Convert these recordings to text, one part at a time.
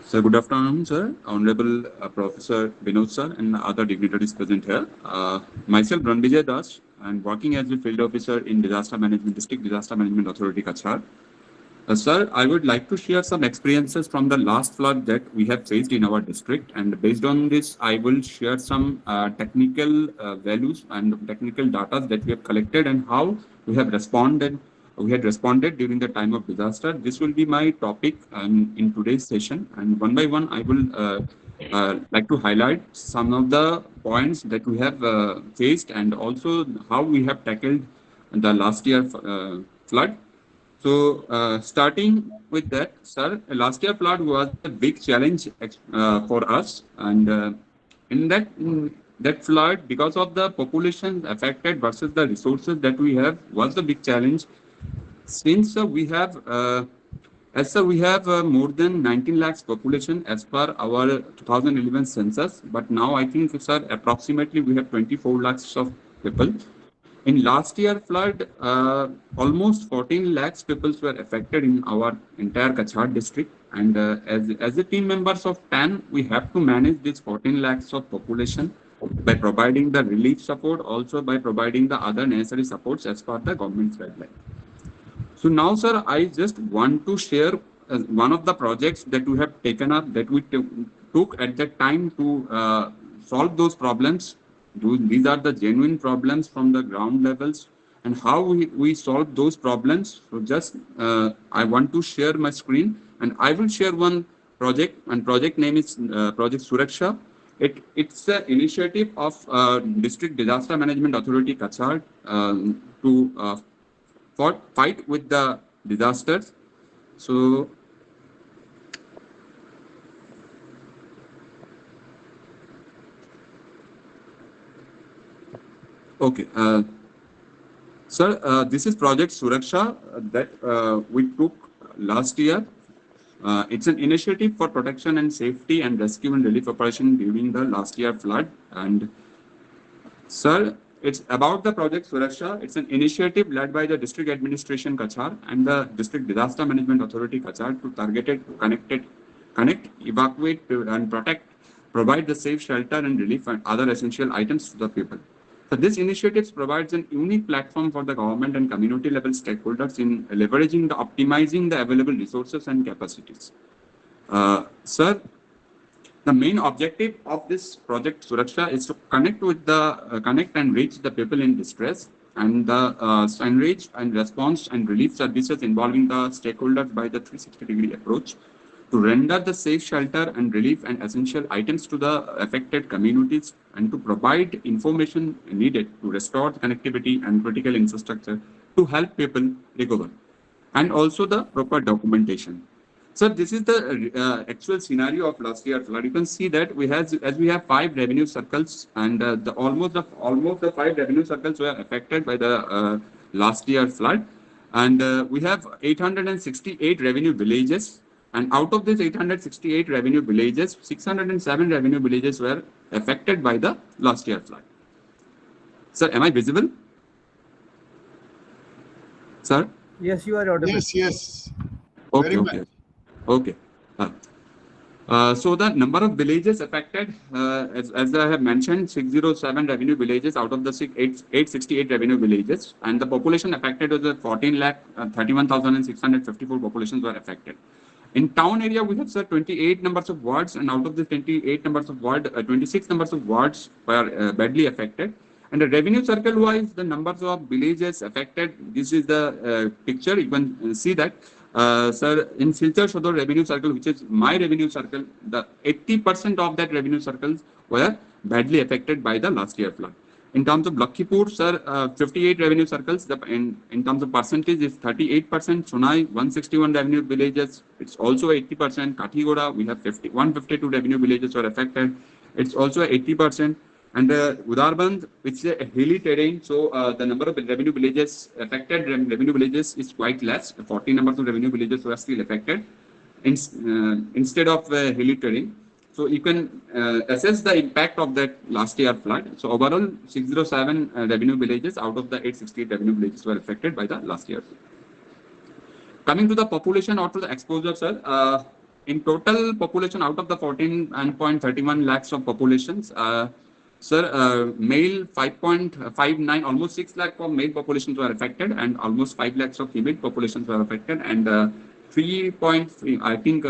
So good afternoon, sir. Honorable Professor Vinod sir and other dignitaries present here. Myself, Ranabijoy Das, and working as a field officer in Disaster Management, District Disaster Management Authority, Cachar. Sir, I would like to share some experiences from the last flood that we have faced in our district, and based on this, I will share some technical values and technical data that we have collected and how we have responded. We had responded during the time of disaster. This will be my topic in today's session, and one by one, I will like to highlight some of the points that we have faced and also how we have tackled the last year flood. So, starting with that, sir, last year flood was a big challenge for us, and in that flood, because of the population affected versus the resources that we have, was the big challenge. Since we have more than 19 lakhs population as per our 2011 census, but now I think, sir, approximately we have 24 lakhs of people. In last year flood, almost 14 lakhs people were affected in our entire Cachar district. And as a team members of TAN, we have to manage this 14 lakhs of population by providing the relief support, also by providing the other necessary supports as per the government's guideline. So now, sir, I just want to share one of the projects that we have taken up that we took at that time to solve those problems. These are the genuine problems from the ground levels and how we solve those problems. So just I want to share my screen and I will share one project, and project name is Project Suraksha. It's an initiative of District Disaster Management Authority Cachar to fight with the disasters. So okay, sir, this is Project Suraksha that we took last year. It's an initiative for protection and safety and rescue and relief operation during the last year flood. And sir, it's about the Project Suraksha. It's an initiative led by the District Administration Cachar and the District Disaster Management Authority Cachar to connect, evacuate, and protect, provide the safe shelter and relief and other essential items to the people. So this initiative provides an unique platform for the government and community level stakeholders in leveraging optimizing the available resources and capacities. Sir, the main objective of this Project Suraksha is to connect and reach the people in distress and enrich and response and relief services involving the stakeholders by the 360-degree approach to render the safe shelter and relief and essential items to the affected communities and to provide information needed to restore connectivity and critical infrastructure to help people recover, and also the proper documentation. So this is the actual scenario of last year flood. You can see that we have 5 revenue circles, and almost the 5 revenue circles were affected by the last year flood, and we have 868 revenue villages. And out of these 868 revenue villages, 607 revenue villages were affected by the last year flood. Sir, am I visible? Sir? Yes, you are audible. Yes. Okay, okay. Okay. So the number of villages affected, as I have mentioned, 607 revenue villages out of the 868 revenue villages, and the population affected was 14 lakh 31,654 populations were affected. In town area, we have 28 numbers of wards, and out of the 28 numbers of ward, 26 numbers of wards were badly affected. And the revenue circle wise, the numbers of villages affected, this is the picture. You can see that. Sir, in Silchar Shodor revenue circle, which is my revenue circle, the 80% of that revenue circles were badly affected by the last year flood. In terms of Lakhipur, sir, 58 revenue circles, in terms of percentage is 38%. Sonai, 161 revenue villages, it's also 80%. Kathigoda, we have 152 revenue villages were affected, it's also 80%. And Udarband, which is a hilly terrain, so the number of revenue villages affected, revenue villages is quite less. 40 numbers of revenue villages were still affected instead of hilly terrain. So you can assess the impact of that last year flood. So overall, 607 revenue villages out of the 868 revenue villages were affected by the last year. Coming to the population or to the exposure, sir. in total population out of the 14.31 lakhs of populations, sir, male 5.59, almost 6 lakh of male populations were affected, and almost 5 lakhs of female populations were affected, and 3.3, I think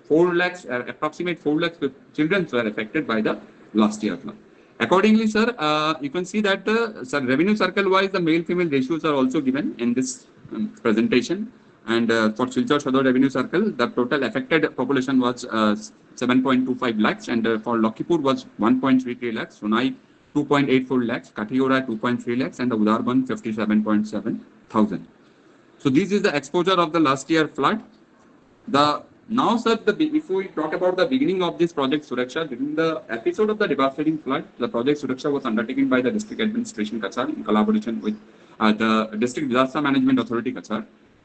4 lakhs, approximate 4 lakhs children were affected by the last year flood. Accordingly, sir, you can see that sir, revenue circle wise, the male female ratios are also given in this presentation. And for Silchar Sadar revenue circle, the total affected population was 7.25 lakhs, and for Lakipur was 1.33 lakhs, Sonai 2.84 lakhs, Kathiora 2.3 lakhs, and the Udarban 57.7 thousand. So this is the exposure of the last year flood. Now, sir, if we talk about the beginning of this project Suraksha, during the episode of the devastating flood, the project Suraksha was undertaken by the district administration Cachar in collaboration with the district disaster management authority Cachar.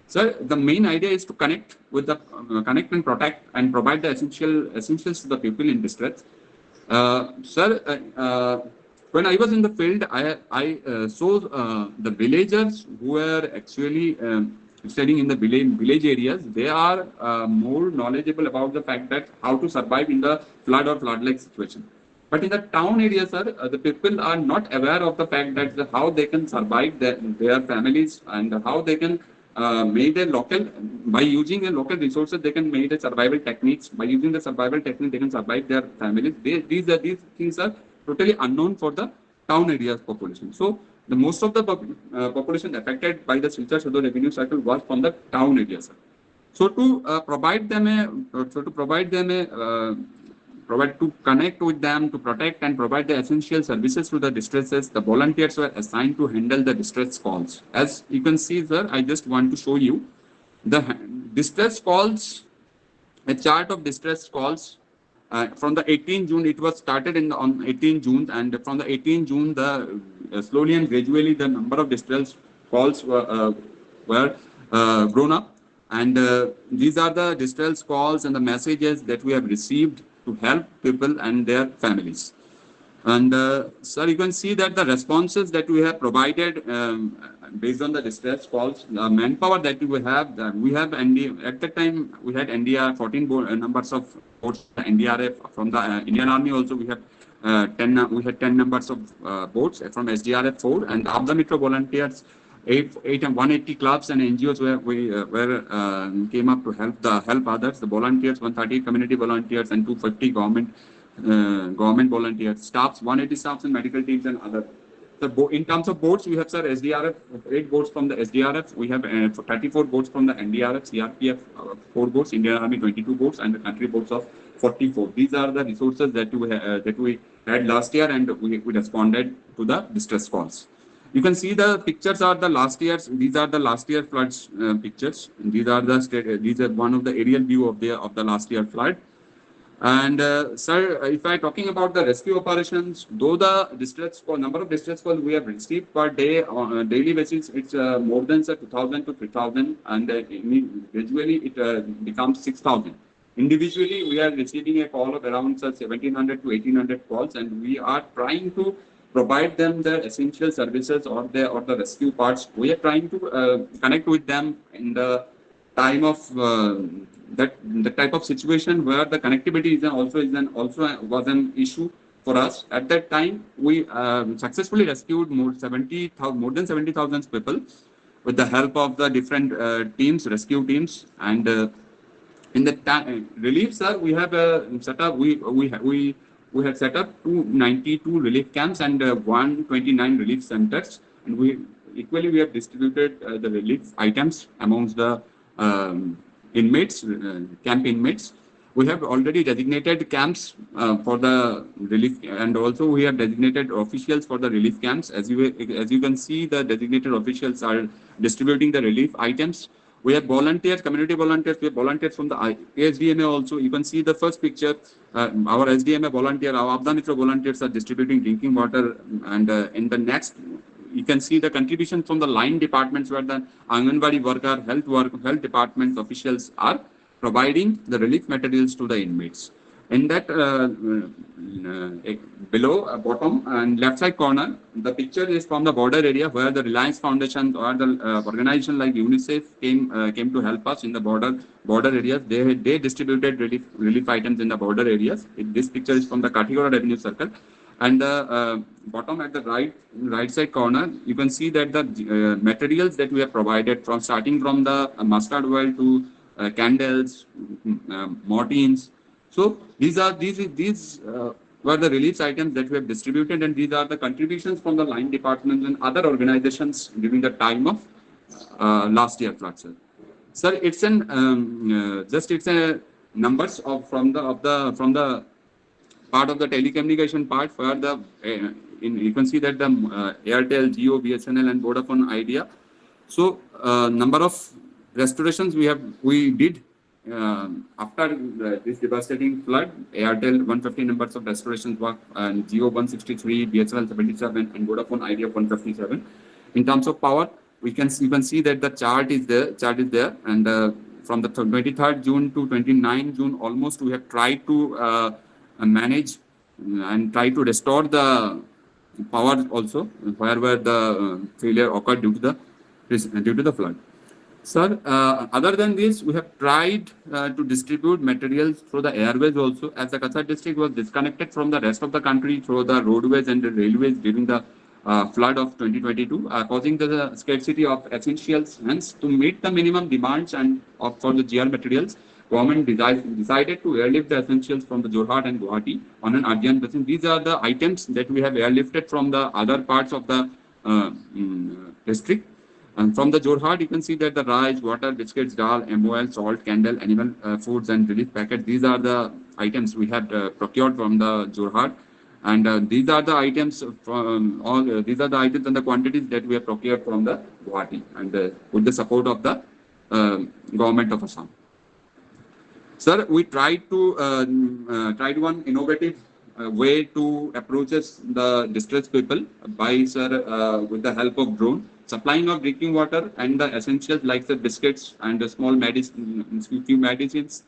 Sir, the main idea is to connect connect and protect and provide the essentials to the people in distress. Sir, when I was in the field, I saw the villagers who were actually studying in the village areas. They are more knowledgeable about the fact that how to survive in the flood or flood-like situation. But in the town area, sir, the people are not aware of the fact that how they can survive their families, and how they can made a local, by using a local resources, they can make a survival techniques. By using the survival technique, they can survive their families. These things are totally unknown for the town areas population. So the most of the population affected by the Silchar Sadar revenue cycle was from the town areas. So to provide them to connect with them, to protect and provide the essential services to the distresses, the volunteers were assigned to handle the distress calls. As you can see, sir, I just want to show you the distress calls, a chart of distress calls. From the 18 June, it was started on 18 June, and from the 18 June, the slowly and gradually the number of distress calls were grown up. And these are the distress calls and the messages that we have received to help people and their families. And sir, you can see that the responses that we have provided based on the distress calls, the manpower that we have at the time we had NDR 14 numbers of boats, NDRF from the Indian Army. Also, we have 10 numbers of boats from SDRF 4, and Abda Mitra volunteers 180 clubs and NGOs came up to help others. The volunteers, 130 community volunteers and 250 government volunteers, staffs, 180 staffs and medical teams and other. So in terms of boats, we have, sir, SDRF, 8 boats from the SDRF. We have 34 boats from the NDRF, CRPF, 4 boats, Indian Army 22 boats, and the country boats of 44. These are the resources that we had last year, and we responded to the distress calls. You can see the pictures are the last year's. These are the last year floods pictures. And these are one of the aerial view of the last year flood. And sir, if I talking about the rescue operations, though the number of distress calls we have received per day on a daily basis, it's more than 2,000 to 3,000, and gradually it becomes 6,000. Individually, we are receiving a call of around 1,700 to 1,800 calls, and we are trying to provide them the essential services or the rescue parts. We are trying to connect with them in the time of the type of situation where the connectivity was an issue for us. At that time, we successfully rescued more than 70,000 people with the help of the different rescue teams. And in the relief, sir, we have set up. We have set up 292 relief camps and 129 relief centers, and we have distributed the relief items amongst the inmates, camp inmates. We have already designated camps for the relief, and also we have designated officials for the relief camps. As you can see, the designated officials are distributing the relief items. We have volunteers, community volunteers. We have volunteers from the ASDMA also. You can see the first picture. Our SDMA volunteer, our Abda Mitra volunteers are distributing drinking water. And in the next, you can see the contribution from the line departments where the Anganwadi worker, health department officials are providing the relief materials to the inmates. In that below bottom and left side corner, the picture is from the border area where the Reliance Foundation or the organization like UNICEF came to help us in the border areas. They distributed relief items in the border areas. This picture is from the Kathigora Revenue Circle. And the bottom at the right side corner, you can see that the materials that we have provided from starting from the mustard oil to candles, mortines. So these were the relief items that we have distributed, and these are the contributions from the line departments and other organizations during the time of last year flood, sir. Sir, it's an just it's a numbers of from the part of the telecommunication part where the you can see that the Airtel, Jio, BSNL, and Vodafone Idea. So number of restorations we did after this devastating flood. Airtel 150 numbers of restorations work, and Jio 163, BSNL 77, and Vodafone Idea 157. In terms of power, you can see that the chart is there, and from the 23rd June to 29th June, almost we have tried to manage and try to restore the power also wherever the failure occurred due to the flood. Sir, other than this, we have tried to distribute materials through the airways also, as the Cachar district was disconnected from the rest of the country through the roadways and the railways during the flood of 2022, causing the scarcity of essentials. Hence, to meet the minimum demands and for the GR materials, government decided to airlift the essentials from the Jorhat and Guwahati on an urgent basis. These are the items that we have airlifted from the other parts of the district. And from the Jorhat, you can see that the rice, water, biscuits, dal, MOL, salt, candle, animal foods, and relief packets. These are the items we have procured from the Jorhat. And these are the items these are the items and the quantities that we have procured from the Guwahati, and with the support of the government of Assam. Sir, we tried one innovative way to approaches the distressed people by, sir, with the help of drone, supplying of drinking water and the essentials like the biscuits and the small few medicines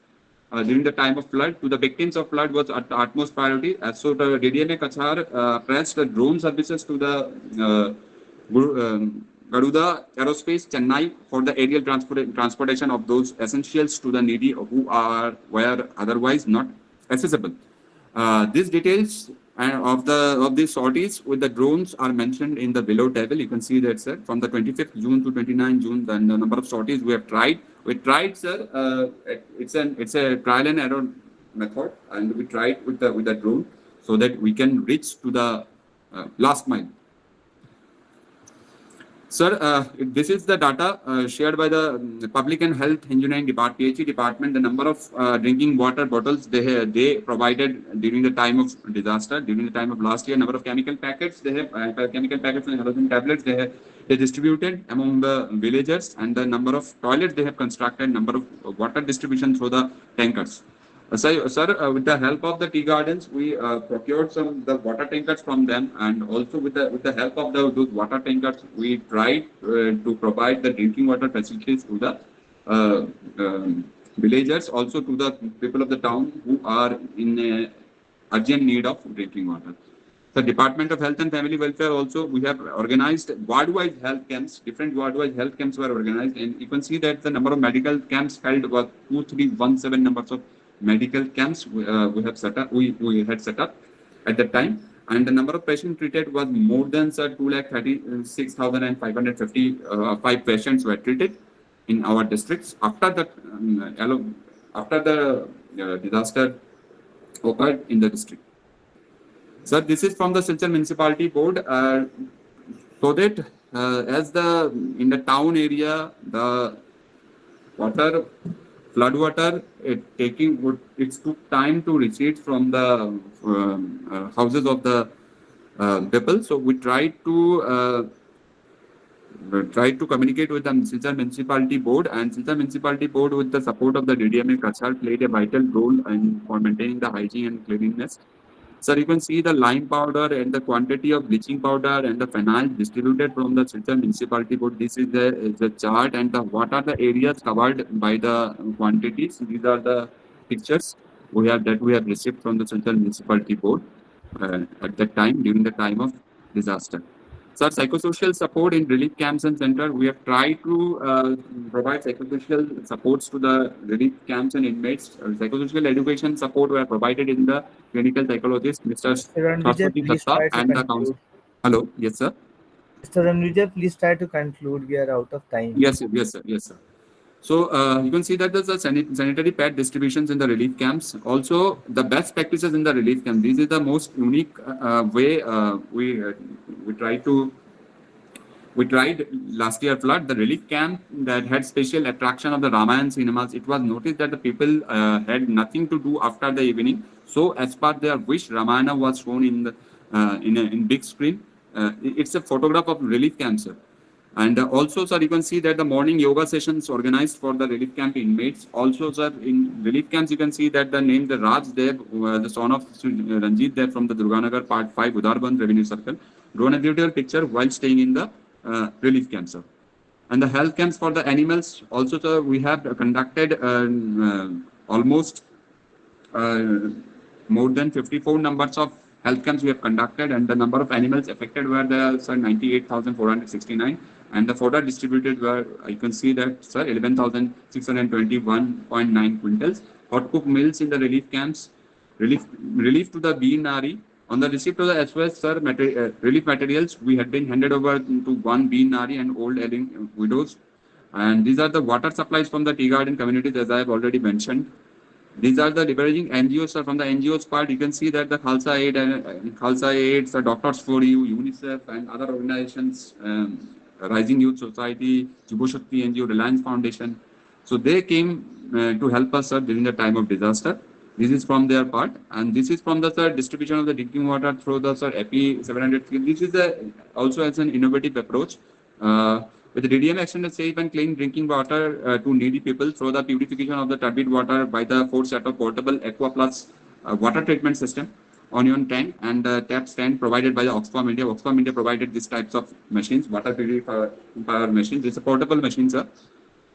during the time of flood to the victims of flood was at utmost priority. So the DDMA Cachar pressed the drone services to the Garuda Aerospace, Chennai, for the aerial transportation of those essentials to the needy who were otherwise not accessible. These details of these sorties with the drones are mentioned in the below table. You can see that, sir, from the 25th June to 29th June, the number of sorties we have tried. We tried, sir. It's a trial and error method, and we tried with the drone so that we can reach to the last mile. Sir, this is the data shared by the Public and Health Engineering PHE department. The number of drinking water bottles they provided during the time of disaster, during the time of last year. Number of chemical packets they have, chemical packets and halogen tablets they distributed among the villagers, and the number of toilets they have constructed, number of water distribution through the tankers. Sir, with the help of the tea gardens, we procured the water tankers from them, and also with the help of those water tankers, we tried to provide the drinking water facilities to the villagers, also to the people of the town who are in urgent need of drinking water. The Department of Health and Family Welfare also, we have organized ward-wise health camps. Different ward-wise health camps were organized, and you can see that the number of medical camps held was 2317 numbers of medical camps we had set up at that time, and the number of patients treated was more than 236,555 patients were treated in our districts after the disaster occurred in the district. Sir, this is from the Silchar Municipality Board. So that as in the town area, the flood water, it took time to recede from the houses of the people. So we tried to communicate with the Silchar Municipality Board, and Silchar Municipality Board, with the support of the DDMA Cachar, played a vital role for maintaining the hygiene and cleanliness. Sir, you can see the lime powder and the quantity of bleaching powder and the phenol distributed from the Silchar Municipality Board. This is the chart, and what are the areas covered by the quantities. These are the pictures. we have received from the Central Municipality Board at that time, during the time of disaster. So psychosocial support in relief camps and center, we have tried to provide psychosocial supports to the relief camps and inmates. Psychosocial education support were provided in the clinical psychologist, Mr. Mr. Ranvijay, Saraswati please Datta, try to and the council. conclude. Hello, yes, sir. Mr. Ranvijay, please try to conclude. We are out of time. Yes, yes, sir. Yes, sir. So you can see that there's a sanitary pad distributions in the relief camps. Also, the best practices in the relief camp. This is the most unique way we try to we tried last year flood the relief camp that had special attraction of the Ramayan cinemas. It was noticed that the people had nothing to do after the evening. So as per their wish, Ramayana was shown in the in big screen. It's a photograph of relief camp, sir. And also, sir, you can see that the morning yoga sessions organized for the relief camp inmates. Also, sir, in relief camps, you can see that the name, the Raj Dev, the son of Ranjit Dev from the Durganagar Part 5, Udarband Revenue Circle, drawn a beautiful picture while staying in the relief camp, sir. And the health camps for the animals, also, sir, we have conducted almost more than 54 numbers of health camps we have conducted, and the number of animals affected were the sir 98,469, and the fodder distributed were, you can see that, sir, 11,621.9 quintals. Hot cooked meals in the relief camps, relief to the bee nari. On the receipt of the SOS, sir, relief materials, we had been handed over to one bee nari and old ailing widows. And these are the water supplies from the tea garden communities, as I have already mentioned. These are the leveraging NGOs. So from the NGOs part, you can see that the Khalsa Aid and Khalsa Aid, the Doctors for You, UNICEF, and other organizations, Rising Youth Society, Juboshakti NGO, Reliance Foundation. So they came to help us, sir, during the time of disaster. This is from their part, and this is from the, sir, distribution of the drinking water through the, sir, EPI 700. This is also as an innovative approach. With the DDM extended safe and clean drinking water to needy people through the purification of the turbid water by the 4 set of portable Aqua Plus water treatment system, Onion tank, and tap stand provided by the Oxfam India. Oxfam India provided these types of machines, water purifier machines. This is a portable machine, sir.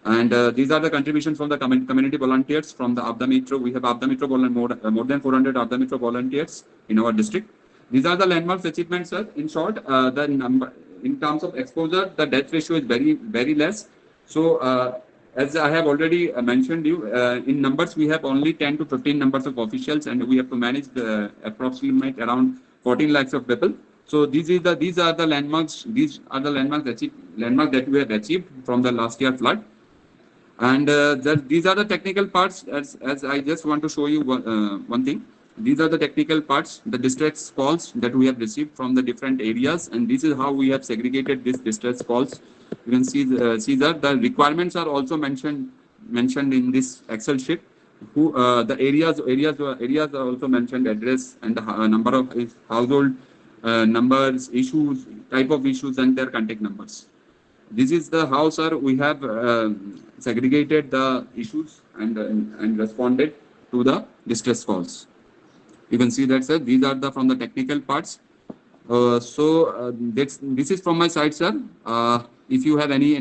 And these are the contributions from the community volunteers from the Abda Mitro. We have Abda Mitro more than 400 Abda Mitro volunteers in our district. These are the landmarks achievements, sir. In short, the number in terms of exposure, the death ratio is very less. So, as I have already mentioned you, in numbers we have only 10 to 15 numbers of officials, and we have to manage the approximate around 14 lakhs of people. So these are the landmarks. These are the landmarks that we have achieved from the last year flood. And these are the technical parts. As I just want to show you one thing. These are the technical parts, the distress calls that we have received from the different areas, and this is how we have segregated these distress calls. You can see that the requirements are also mentioned in this Excel sheet. The areas are also mentioned, address and the number of household numbers, issues, type of issues, and their contact numbers. This is the how, sir, we have segregated the issues and responded to the distress calls. You can see that, sir. These are the from the technical parts. This is from my side, sir. If you have any